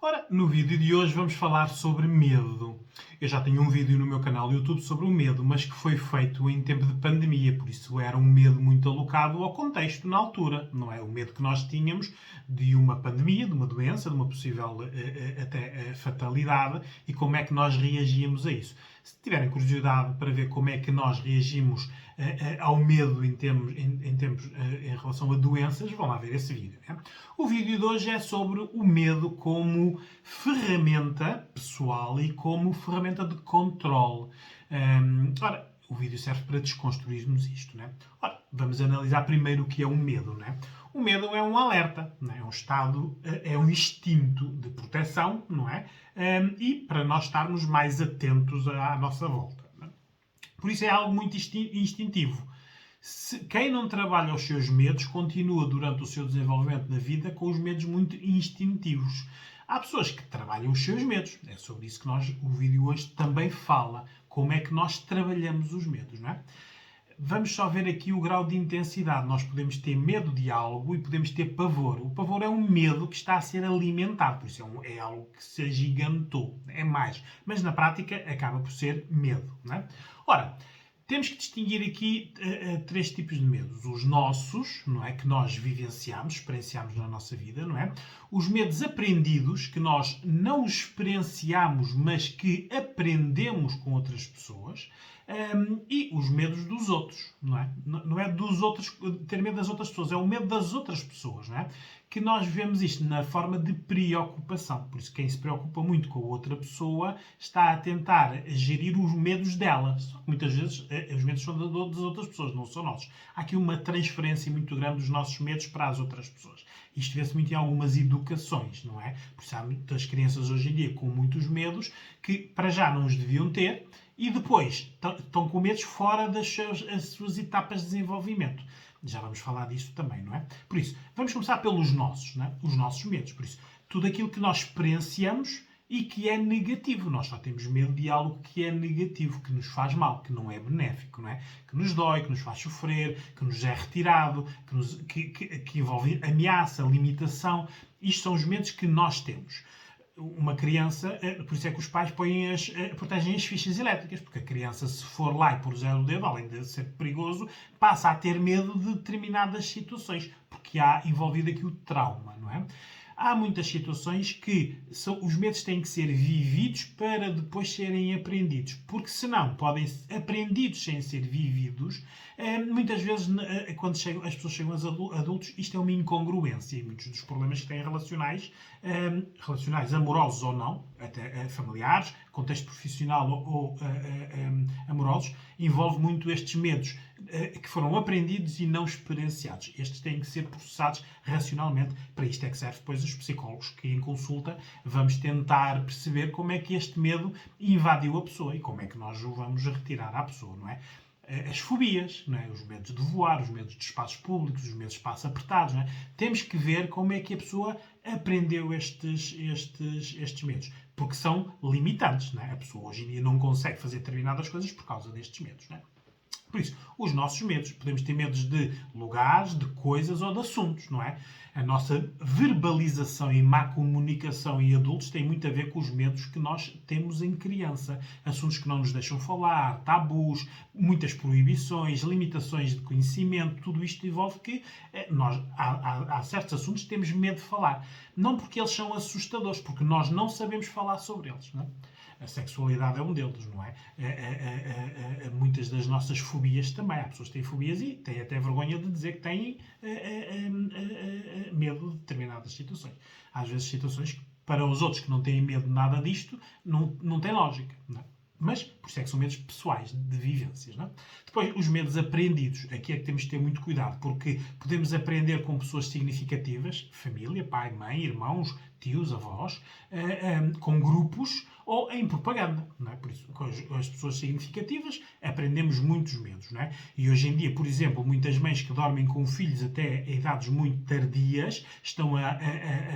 Ora, no vídeo de hoje vamos falar sobre medo. Eu já tenho um vídeo no meu canal YouTube sobre o medo, mas que foi feito em tempo de pandemia, por isso era um medo muito alocado ao contexto na altura, não é? O medo que nós tínhamos de uma pandemia, de uma doença, de uma possível até fatalidade e como é que nós reagíamos a isso. Se tiverem curiosidade para ver como é que nós reagimos ao medo em relação a doenças, vão lá ver esse vídeo. Né? O vídeo de hoje é sobre o medo como ferramenta pessoal e como ferramenta de controle. Ora, o vídeo serve para desconstruirmos isto. Né? Ora, vamos analisar primeiro o que é o medo. Né? O medo é um alerta, não é? É um estado, é um instinto de proteção, não é? E para nós estarmos mais atentos à nossa volta. Não é? Por isso é algo muito instintivo. Quem não trabalha os seus medos continua durante o seu desenvolvimento na vida com os medos muito instintivos. Há pessoas que trabalham os seus medos. É sobre isso que o vídeo hoje também fala. Como é que nós trabalhamos os medos, não é? Vamos só ver aqui o grau de intensidade. Nós podemos ter medo de algo e podemos ter pavor. O pavor é um medo que está a ser alimentado, por isso é algo que se agigantou, é mais. Mas na prática acaba por ser medo. Não é? Ora, temos que distinguir aqui três tipos de medos. Os nossos, não é? Que nós vivenciamos, experienciamos na nossa vida, não é? Os medos aprendidos, que nós não experienciamos, mas que aprendemos com outras pessoas. E os medos dos outros, não é? Não é dos outros, ter medo das outras pessoas, é o medo das outras pessoas, não é? Que nós vemos isto na forma de preocupação. Por isso, quem se preocupa muito com a outra pessoa está a tentar gerir os medos dela. Só que muitas vezes os medos são das outras pessoas, não são nossos. Há aqui uma transferência muito grande dos nossos medos para as outras pessoas. Isto vê-se muito em algumas educações, não é? Por isso há muitas crianças hoje em dia com muitos medos que para já não os deviam ter e depois estão com medos fora das suas etapas de desenvolvimento. Já vamos falar disso também, não é? Por isso, vamos começar pelos nossos, não é? Os nossos medos. Por isso, tudo aquilo que nós experienciamos e que é negativo. Nós só temos medo de algo que é negativo, que nos faz mal, que não é benéfico, não é? Que nos dói, que nos faz sofrer, que nos é retirado, que envolve ameaça, limitação. Isto são os medos que nós temos. Uma criança, por isso é que os pais protegem as fichas elétricas, porque a criança, se for lá e puser o dedo, além de ser perigoso, passa a ter medo de determinadas situações, porque há envolvido aqui o trauma, não é? Há muitas situações que os medos têm que ser vividos para depois serem aprendidos, porque senão podem ser aprendidos sem ser vividos. Muitas vezes, quando as pessoas chegam aos adultos, isto é uma incongruência e muitos dos problemas que têm relacionais, amorosos ou não, até familiares, contexto profissional ou amorosos, envolve muito estes medos que foram aprendidos e não experienciados. Estes têm que ser processados racionalmente. Para isto é que serve depois os psicólogos, que em consulta vamos tentar perceber como é que este medo invadiu a pessoa e como é que nós o vamos retirar à pessoa, não é? As fobias, não é? Os medos de voar, os medos de espaços públicos, os medos de espaços apertados. Não é? Temos que ver como é que a pessoa aprendeu estes medos, porque são limitantes. Não é? A pessoa hoje em dia não consegue fazer determinadas coisas por causa destes medos. Não é? Por isso, os nossos medos. Podemos ter medos de lugares, de coisas ou de assuntos, não é? A nossa verbalização e má comunicação em adultos tem muito a ver com os medos que nós temos em criança. Assuntos que não nos deixam falar, tabus, muitas proibições, limitações de conhecimento, tudo isto envolve que há certos assuntos que temos medo de falar. Não porque eles são assustadores, porque nós não sabemos falar sobre eles, não é? A sexualidade é um deles, não é? Muitas das nossas fobias também. Há pessoas que têm fobias e têm até vergonha de dizer que têm medo de determinadas situações. Às vezes situações que, para os outros que não têm medo de nada disto, não tem lógica, não é? Mas, por isso é que são medos pessoais, de vivências. Não é? Depois, os medos aprendidos. Aqui é que temos que ter muito cuidado, porque podemos aprender com pessoas significativas, família, pai, mãe, irmãos, tios, avós, com grupos ou em propaganda. Não é? Por isso, com as pessoas significativas, aprendemos muitos medos. Não é? E hoje em dia, por exemplo, muitas mães que dormem com filhos até a idades muito tardias estão a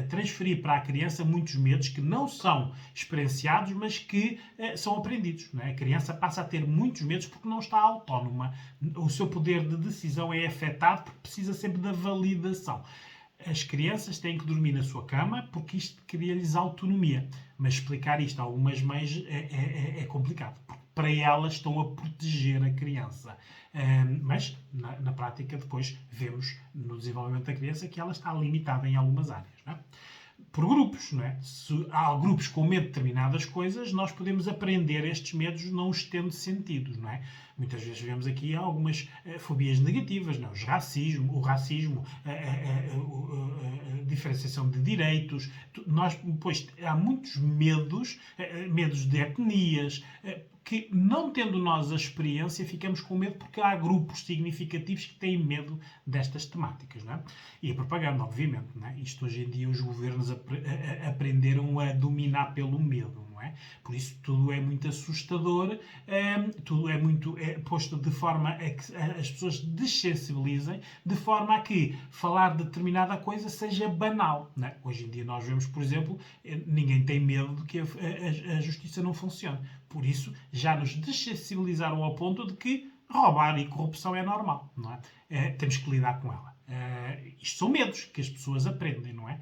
transferir para a criança muitos medos que não são experienciados, mas que são aprendidos. Não é? A criança passa a ter muitos medos porque não está autónoma. O seu poder de decisão é afetado porque precisa sempre da validação. as crianças têm que dormir na sua cama porque isto cria-lhes autonomia. Mas explicar isto a algumas mães é complicado, porque para elas estão a proteger a criança. Mas, na prática, depois vemos no desenvolvimento da criança que ela está limitada em algumas áreas. Não é? Por grupos, não é? Se há grupos com medo de determinadas coisas, nós podemos aprender estes medos não os tendo sentidos, não é? Muitas vezes vemos aqui algumas fobias negativas, não é? O racismo, a diferenciação de direitos. Nós, pois, há muitos medos, medos de etnias, que, não tendo nós a experiência, ficamos com medo porque há grupos significativos que têm medo destas temáticas. Não é? E a propaganda, obviamente. Não é? Isto hoje em dia os governos aprenderam a dominar pelo medo. Não é? Por isso tudo é muito assustador, tudo é muito posto de forma a que as pessoas dessensibilizem, de forma a que falar de determinada coisa seja banal. Não é? Hoje em dia nós vemos, por exemplo, ninguém tem medo de que a justiça não funcione. Por isso, já nos dessensibilizaram ao ponto de que roubar e corrupção é normal, não é? Temos que lidar com ela. Isto são medos que as pessoas aprendem, não é?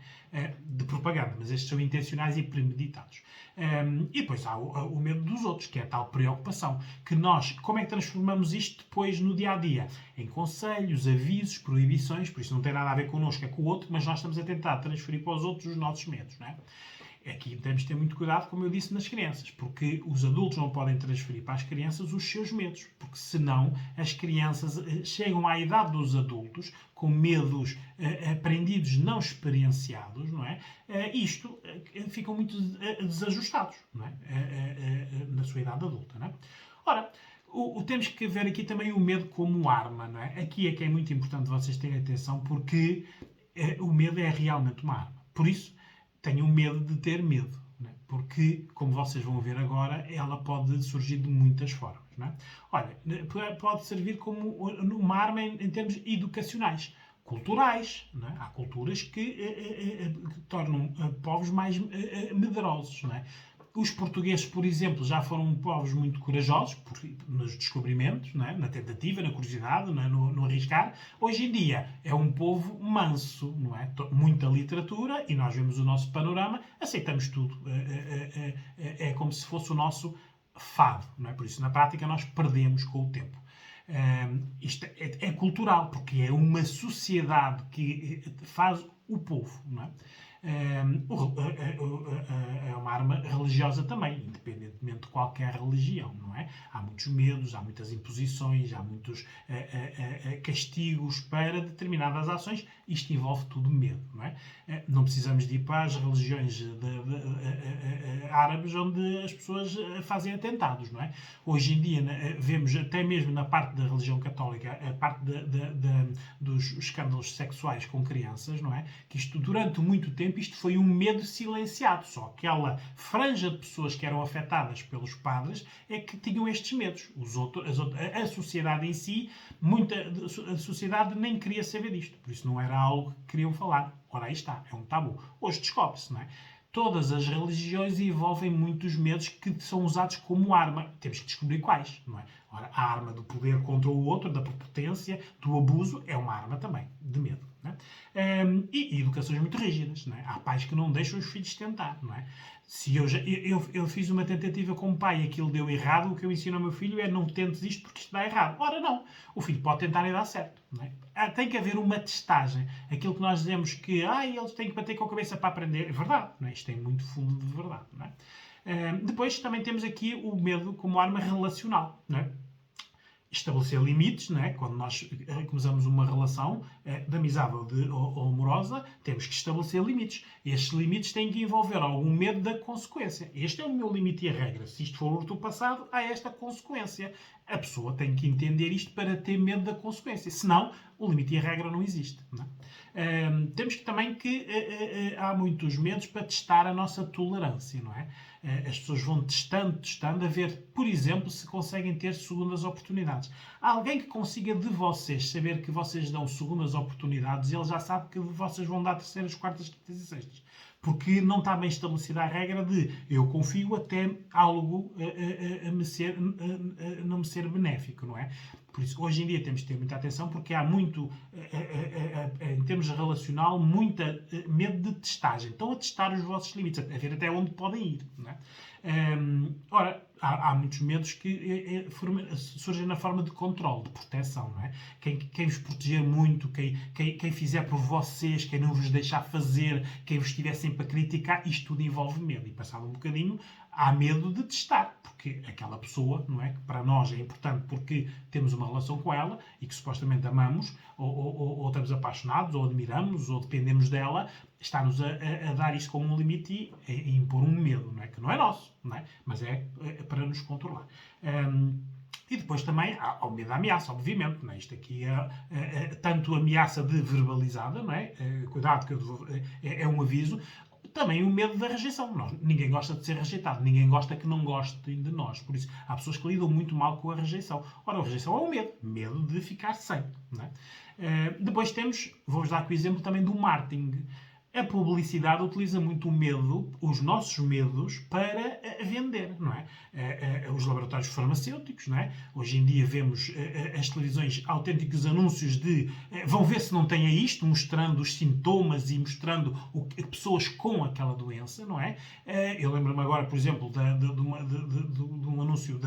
De propaganda, mas estes são intencionais e premeditados. E depois há o medo dos outros, que é a tal preocupação. Que nós, como é que transformamos isto depois no dia-a-dia? Em conselhos, avisos, proibições, por isso não tem nada a ver connosco, é com o outro, mas nós estamos a tentar transferir para os outros os nossos medos, não é? Aqui temos de ter muito cuidado, como eu disse, nas crianças, porque os adultos não podem transferir para as crianças os seus medos, porque senão as crianças chegam à idade dos adultos com medos aprendidos, não experienciados, não é? Ficam muito desajustados, não é? Na sua idade adulta, não é? Ora, temos que ver aqui também o medo como arma, não é? Aqui é que é muito importante vocês terem atenção, porque o medo é realmente uma arma. Por isso, tenham medo de ter medo, né? Porque, como vocês vão ver agora, ela pode surgir de muitas formas. Né? Olha, pode servir como uma arma em termos educacionais, culturais. Né? Há culturas que tornam povos mais medrosos. Né? Os portugueses, por exemplo, já foram povos muito corajosos nos descobrimentos, não é? Na tentativa, na curiosidade, não é? no arriscar. Hoje em dia é um povo manso, não é? Muita literatura e nós vemos o nosso panorama, aceitamos tudo. É como se fosse o nosso fado. Não é? Por isso, na prática, nós perdemos com o tempo. Isto é cultural, porque é uma sociedade que faz o povo. Não é? É uma arma religiosa também, independentemente de qualquer religião, não é? Há muitos medos, há muitas imposições, há muitos castigos para determinadas ações. Isto envolve tudo medo, não é? Não precisamos de ir para as religiões árabes onde as pessoas fazem atentados, não é? Hoje em dia vemos até mesmo na parte da religião católica a parte dos escândalos sexuais com crianças, não é? Que isto durante muito tempo isto foi um medo silenciado. Só aquela franja de pessoas que eram afetadas pelos padres é que tinham estes medos. A sociedade em si, a sociedade nem queria saber disto. Por isso não era algo que queriam falar. Ora, aí está, é um tabu. Hoje descobre-se, não é? Todas as religiões envolvem muitos medos que são usados como arma. Temos que descobrir quais, não é? Ora, a arma do poder contra o outro, da prepotência, do abuso, é uma arma também de medo. Não é? E educações muito rígidas. Não é? Há pais que não deixam os filhos tentar. Não é? Se eu fiz uma tentativa como pai e aquilo deu errado, o que eu ensino ao meu filho é não tentes isto porque isto dá errado. Ora, não. O filho pode tentar e dar certo. Não é? Tem que haver uma testagem. Aquilo que nós dizemos que eles têm que bater com a cabeça para aprender, é verdade. Não é? Isto tem muito fundo de verdade. Não é? Depois também temos aqui o medo como arma relacional. Não é? Estabelecer limites, não é? Quando nós começamos uma relação de amizade ou amorosa, temos que estabelecer limites. Estes limites têm que envolver algum medo da consequência. Este é o meu limite e a regra. Se isto for ultrapassado, há esta consequência. A pessoa tem que entender isto para ter medo da consequência. Senão, o limite e a regra não existe. Não é? Temos que também que há muitos medos para testar a nossa tolerância, não é? As pessoas vão testando, a ver, por exemplo, se conseguem ter segundas oportunidades. Há alguém que consiga de vocês saber que vocês dão segundas oportunidades e ele já sabe que vocês vão dar terceiras, quartas, quintas e sextas. Porque não está bem estabelecida a regra de eu confio até algo não me ser benéfico, não é? Por isso, hoje em dia temos de ter muita atenção porque há muito, em termos relacional, muita medo de testagem. Estão a testar os vossos limites, a ver até onde podem ir. Não é? Ora, há muitos medos que surgem na forma de controle, de proteção. Não é? Quem vos proteger muito, quem fizer por vocês, quem não vos deixar fazer, quem vos estiver sempre a criticar, isto tudo envolve medo. E passado um bocadinho, há medo de testar, porque aquela pessoa, não é? Que para nós é importante porque temos uma relação com ela e que supostamente amamos, ou estamos apaixonados, ou admiramos, ou dependemos dela, está-nos a dar isso como um limite e impor um medo, não é? Que não é nosso, não é? Mas é para nos controlar. E depois também há o medo da ameaça, obviamente. Não é? Isto aqui é tanto ameaça de verbalizada, não é? Cuidado, que é um aviso. Também o medo da rejeição. Ninguém gosta de ser rejeitado. Ninguém gosta que não gostem de nós. Por isso, há pessoas que lidam muito mal com a rejeição. Ora, a rejeição é o medo. Medo de ficar sem. Não é? Depois temos, vou-vos dar aqui o exemplo também do marketing. A publicidade utiliza muito o medo, os nossos medos, para vender, não é? Os laboratórios farmacêuticos, não é? Hoje em dia vemos as televisões autênticos anúncios de vão ver se não têm isto, mostrando os sintomas e mostrando pessoas com aquela doença, não é? Eu lembro-me agora, por exemplo, de um anúncio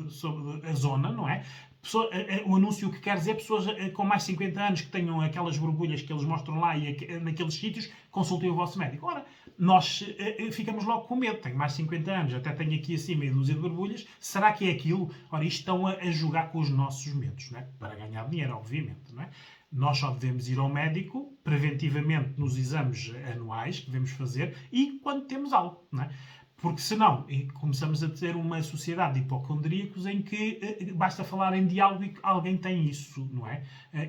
sobre a zona, não é? O anúncio que quer dizer pessoas com mais de 50 anos que tenham aquelas borbulhas que eles mostram lá e naqueles sítios, consultem o vosso médico. Ora, nós ficamos logo com medo. Tenho mais de 50 anos, até tenho aqui assim meia dúzia de borbulhas. Será que é aquilo? Ora, isto estão a jogar com os nossos medos, não é? Para ganhar dinheiro, obviamente, não é? Nós só devemos ir ao médico preventivamente nos exames anuais que devemos fazer e quando temos algo, não é? Porque senão começamos a ter uma sociedade de hipocondríacos em que basta falar em diálogo e que alguém tem isso, não é?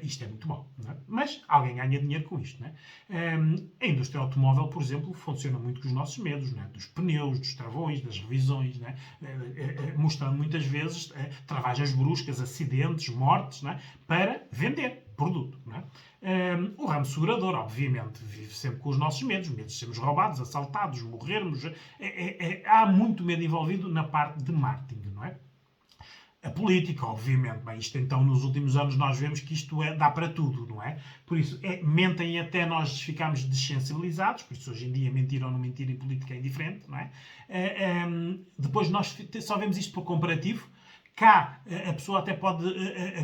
Isto é muito bom, não é? Mas alguém ganha dinheiro com isto, não é? A indústria automóvel, por exemplo, funciona muito com os nossos medos, não é? Dos pneus, dos travões, das revisões, não é? Mostrando muitas vezes travagens bruscas, acidentes, mortes, não é? Para vender produto, não é? O ramo segurador, obviamente, vive sempre com os nossos medos de sermos roubados, assaltados, morrermos. Há muito medo envolvido na parte de marketing, não é? A política, obviamente. Bem, isto então, nos últimos anos, nós vemos que isto dá para tudo, não é? Por isso, mentem até nós ficarmos dessensibilizados, por isso hoje em dia mentir ou não mentir em política é indiferente, não é? Depois nós só vemos isto por comparativo. Cá, a pessoa até pode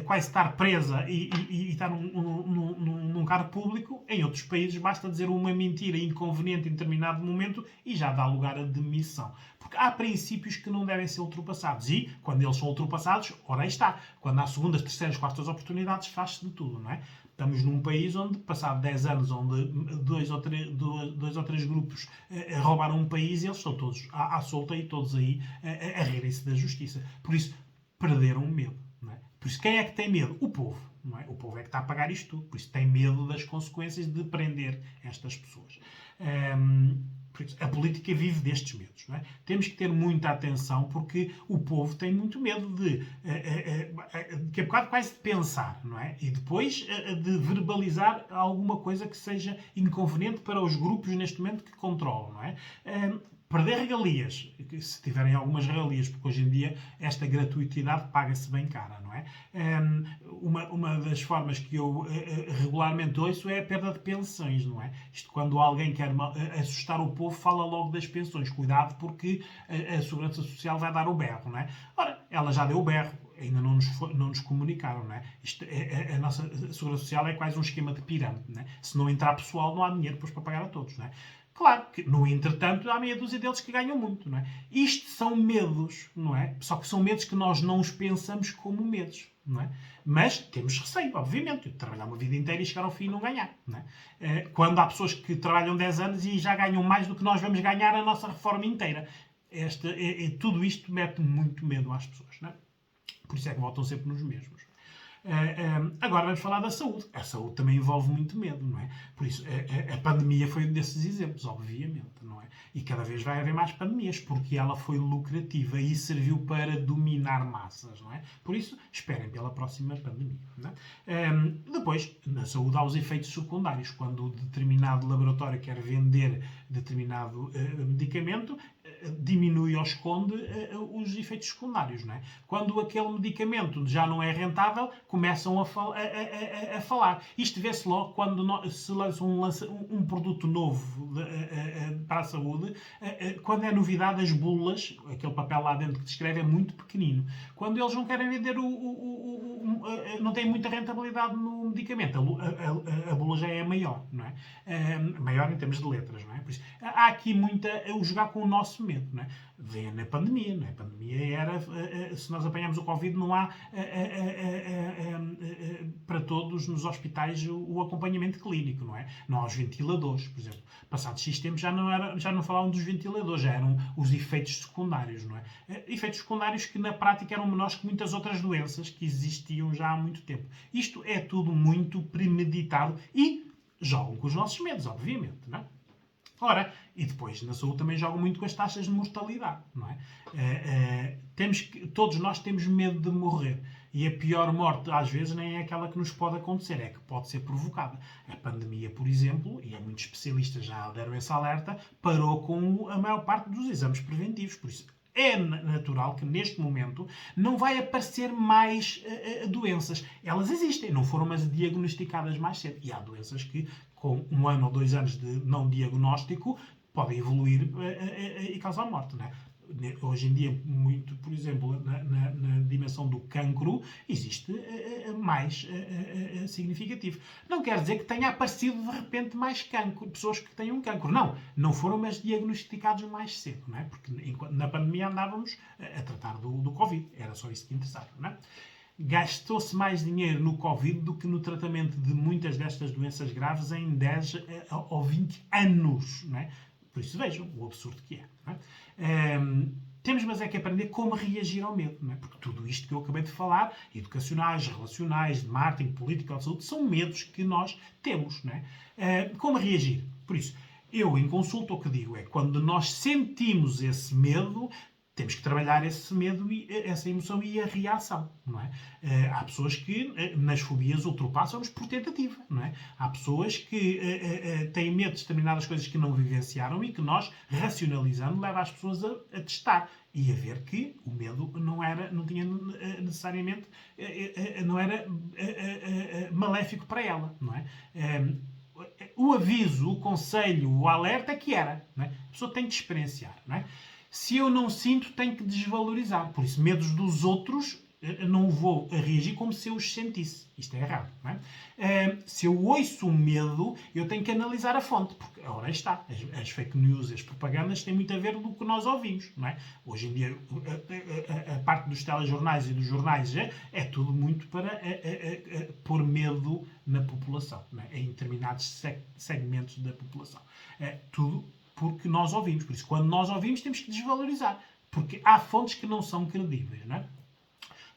quase estar presa e estar num cargo público. Em outros países, basta dizer uma mentira inconveniente em determinado momento e já dá lugar à demissão. Porque há princípios que não devem ser ultrapassados. E, quando eles são ultrapassados, ora aí está. Quando há segundas, terceiras, quartas oportunidades, faz-se de tudo, não é? Estamos num país onde, passado 10 anos, onde dois ou três grupos roubaram um país e eles estão todos à solta e todos aí a rirem-se da justiça. Por isso, perderam o medo. Não é? Por isso, quem é que tem medo? O povo. Não é? O povo é que está a pagar isto tudo. Por isso, tem medo das consequências de prender estas pessoas. Por isso, a política vive destes medos. Não é? Temos que ter muita atenção porque o povo tem muito medo que é um bocado quase de pensar, não é? E depois de verbalizar alguma coisa que seja inconveniente para os grupos neste momento que controlam, não é? Perder regalias, se tiverem algumas regalias, porque hoje em dia esta gratuitidade paga-se bem cara, não é? Uma das formas que eu regularmente ouço é a perda de pensões, não é? Isto quando alguém quer assustar o povo, fala logo das pensões. Cuidado porque a Segurança Social vai dar o berro, não é? Ora, ela já deu o berro, ainda não nos comunicaram, não é? A nossa Segurança Social é quase um esquema de pirâmide, não é? Se não entrar pessoal, não há dinheiro depois para pagar a todos, não é? Claro que, no entretanto, há meia dúzia deles que ganham muito, não é? Isto são medos, não é? Só que são medos que nós não os pensamos como medos, não é? Mas temos receio, obviamente, de trabalhar uma vida inteira e chegar ao fim e não ganhar, não é? Quando há pessoas que trabalham 10 anos e já ganham mais do que nós vamos ganhar a nossa reforma inteira. Tudo isto mete muito medo às pessoas, não é? Por isso é que votam sempre nos mesmos. Agora vamos falar da saúde. A saúde também envolve muito medo, não é? Por isso, a pandemia foi um desses exemplos, obviamente, não é? E cada vez vai haver mais pandemias, porque ela foi lucrativa e serviu para dominar massas, não é? Por isso, esperem pela próxima pandemia, não é? Depois, na saúde há os efeitos secundários. Quando determinado laboratório quer vender determinado medicamento, diminui ou esconde os efeitos secundários. Não é? Quando aquele medicamento já não é rentável, começam a falar. Isto vê-se logo quando se lança um produto novo para a saúde, quando é novidade, as bulas, aquele papel lá dentro que descreve, é muito pequenino. Quando eles não querem vender não têm muita rentabilidade no medicamento, a bula já é maior, não é? Maior em termos de letras, não é? Por isso, há aqui o jogar com o nosso medo, não é? Vê na pandemia, não é? A pandemia era, se nós apanhamos o Covid, não há para todos nos hospitais o acompanhamento clínico, não é? Não há os ventiladores, por exemplo. Passados X tempos já não falavam dos ventiladores, já eram os efeitos secundários, não é? Efeitos secundários que na prática eram menores que muitas outras doenças que existiam já há muito tempo. Isto é tudo muito premeditado e jogam com os nossos medos, obviamente, não é? Ora, e depois na saúde também jogam muito com as taxas de mortalidade, não é? Todos nós temos medo de morrer. E a pior morte, às vezes, nem é aquela que nos pode acontecer, é que pode ser provocada. A pandemia, por exemplo, e muitos especialistas já deram esse alerta, parou com a maior parte dos exames preventivos. Por isso, é natural que neste momento não vai aparecer mais doenças. Elas existem, não foram mas diagnosticadas mais cedo. E há doenças que, com 1 ano ou 2 anos de não diagnóstico, podem evoluir e causar morte, não é? Hoje em dia, muito, por exemplo, na dimensão do cancro, existe mais significativo. Não quer dizer que tenha aparecido de repente mais cancro, pessoas que tenham cancro. Não foram mas diagnosticados mais cedo, não é? Porque na pandemia andávamos a tratar do Covid, era só isso que interessava, não é? Gastou-se mais dinheiro no Covid do que no tratamento de muitas destas doenças graves em 10 ou 20 anos, não é? Por isso vejam o absurdo que é. Não é? Temos mas é que aprender como reagir ao medo, não é? Porque tudo isto que eu acabei de falar, educacionais, relacionais, de marketing, político, de saúde, são medos que nós temos, não é? Como reagir? Por isso, eu em consulta o que digo é, quando nós sentimos esse medo, temos que trabalhar esse medo, essa emoção e a reação, não é? Há pessoas que nas fobias ultrapassam-nos por tentativa, não é? Há pessoas que têm medo de determinadas coisas que não vivenciaram e que nós, racionalizando, leva as pessoas a testar e a ver que o medo não tinha necessariamente, não era maléfico para ela, não é? O aviso, o conselho, o alerta é que era, não é? A pessoa tem que experienciar, não é? Se eu não sinto, tenho que desvalorizar. Por isso, medos dos outros, não vou reagir como se eu os sentisse. Isto é errado, não é? Se eu ouço um medo, eu tenho que analisar a fonte, porque ora está. As fake news, as propagandas têm muito a ver com o que nós ouvimos, não é? Hoje em dia, a parte dos telejornais e dos jornais é tudo muito para pôr medo na população, não é? Em determinados segmentos da população. Tudo porque nós ouvimos. Por isso, quando nós ouvimos, temos que desvalorizar. Porque há fontes que não são credíveis, não é?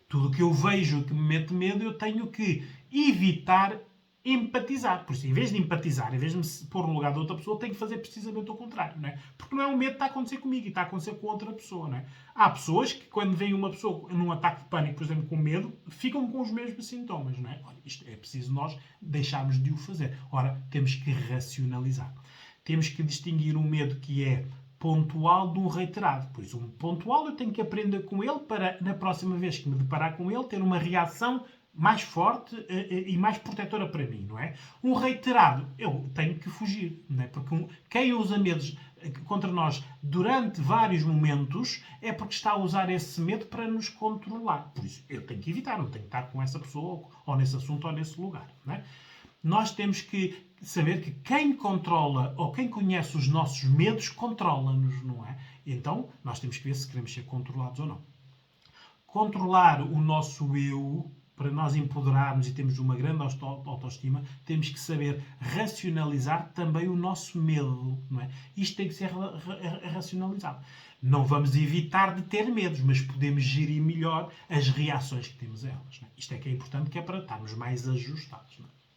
Tudo o que eu vejo que me mete medo, eu tenho que evitar empatizar. Por isso, em vez de empatizar, em vez de me pôr no lugar de outra pessoa, tenho que fazer precisamente o contrário, não é? Porque não é um medo que está a acontecer comigo e está a acontecer com outra pessoa, não é? Há pessoas que, quando vem uma pessoa num ataque de pânico, por exemplo, com medo, ficam com os mesmos sintomas, não é? Olha, isto é preciso nós deixarmos de o fazer. Ora, temos que racionalizar. Temos que distinguir um medo que é pontual de um reiterado. Por isso, um pontual eu tenho que aprender com ele para, na próxima vez que me deparar com ele, ter uma reação mais forte e mais protetora para mim, não é? Um reiterado, eu tenho que fugir, não é? Porque quem usa medos contra nós durante vários momentos é porque está a usar esse medo para nos controlar. Por isso, eu tenho que evitar, não tenho que estar com essa pessoa ou nesse assunto ou nesse lugar, não é? Nós temos que saber que quem controla ou quem conhece os nossos medos controla-nos, não é? Então, nós temos que ver se queremos ser controlados ou não. Controlar o nosso eu, para nós empoderarmos e termos uma grande autoestima, temos que saber racionalizar também o nosso medo, não é? Isto tem que ser racionalizado. Não vamos evitar de ter medos, mas podemos gerir melhor as reações que temos a elas, não é? Isto é que é importante, que é para estarmos mais ajustados, não é?